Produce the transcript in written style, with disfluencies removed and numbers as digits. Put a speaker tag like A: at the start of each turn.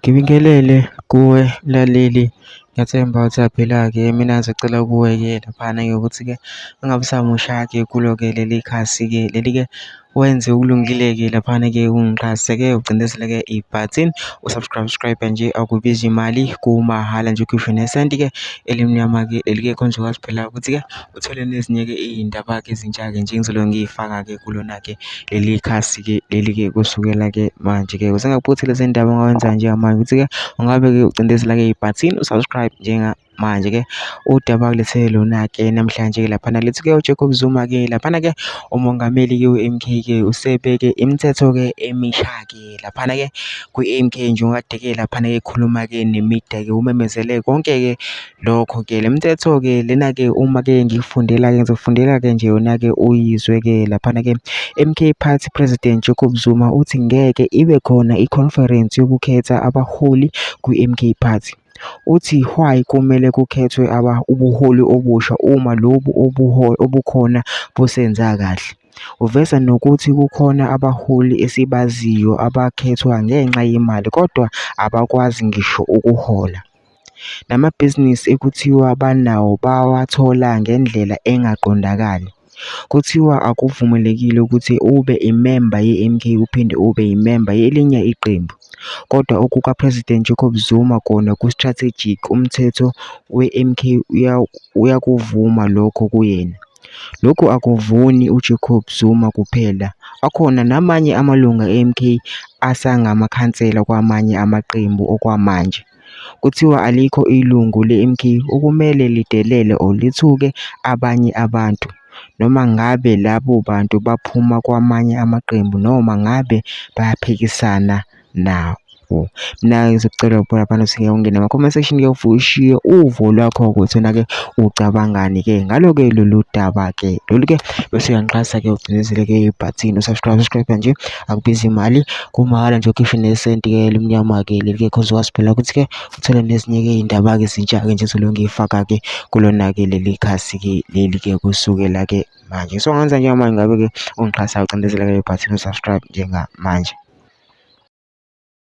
A: Ngibingelele kuwe mlaleli, ngiyathemba ukuthi uyaphila-ke. Mina ngizocela kuwe-ke laphana-ke ukuthi-ke ungabe usamusha-ke kulo-ke leli khasi-ke leli-ke wenze okulungile-ke laphana-ke ungixhase-ke ucindezele-ke i-button usubscribe nje, akubizi imali, kumahhala nje ukhishwe nesenti-ke elimnyama-ke leli-ke khona uzokwazi phela ukuthi-ke uthole nezinye-ke iy'ndaba-ke ezintsha-ke nje engizolobe ngiy'faka-ke kulona-ke leli khasi-ke leli-ke kusukela-ke manje-ke usengaphuthi lezi ndaba ongawenza njengamanje ukuthi-ke ungabe-ke ucindezela-ke i-button usubscribe njengamanje-ke. Udaba kulethele lona-ke namhlanje-ke laphana lithi-ke uJacob Zuma-ke laphana-ke umongameli-ke we-MK-ke usebeke imithetho-ke emisha-ke laphana-ke kwi-MK njengokade-ke laphana-ke ekhuluma-ke nemida-ke umemezele konke-ke lokho-ke. Le mithetho-ke lena-ke uma-ke ngikufundela-ke ngizofundela-ke nje yona-ke uyizwe-ke laphana-ke. MK Party President Jacob Zuma uthi ngeke ibe khona i-conference yokukhetha abaholi kwi-MK Party. Uthi why kumele kukhethwe ubuholi obusha uma lobu obukhona busenza kahle. Uveza nokuthi kukhona abaholi esibaziyo abakhethwa ngenxa yemali kodwa abakwazi ngisho ukuhola. Namabhizinisi ekuthiwa banawo bawathola ngendlela engaqondakali. Kuthiwa akuvumelekile ukuthi ube imemba ye-MK uphinde ube imemba yelinye iqembu. Kodwa okuka-President Jacob Zuma kona ku-strategic umthetho we-MK uyakuvuma lokho kuyena. Lokhu akuvuni uJacob Zuma kuphela, akhona namanye amalunga e-MK asangamakhansela kwamanye amaqembu okwamanje. Kuthiwa alikho ilungu le-MK okumele lidelele or lithuke abanye abantu, noma ngabe labo bantu baphuma kwamanye amaqembu noma ngabe bayaphikisana nawo. Mina ngizokucela laphana ukuthi ungene ama-comment section-ke ushiye uvo lwakho ukuthi wena-ke ucabangani-ke ngalo-ke lolu daba-ke lolu-ke bese uyangiqhasa-ke ugcinezele-ke ibhathini usubscribe nje, akubizi imali, kumahhala nje ukhishwe nesenti-ke elimnyama-ke leli-ke khona uzokwazi phela ukuthi-ke uthole nezinye-ke iy'ndaba-ke ezintsha-ke nje engizolobe ngiy'faka-ke kulona-ke leli khasi-ke leli-ke kusukela-ke manje. So ngenza njengamanje ngabe-ke ungiqhasa ucindezela-ke ibhathini usubscribe njengamanje.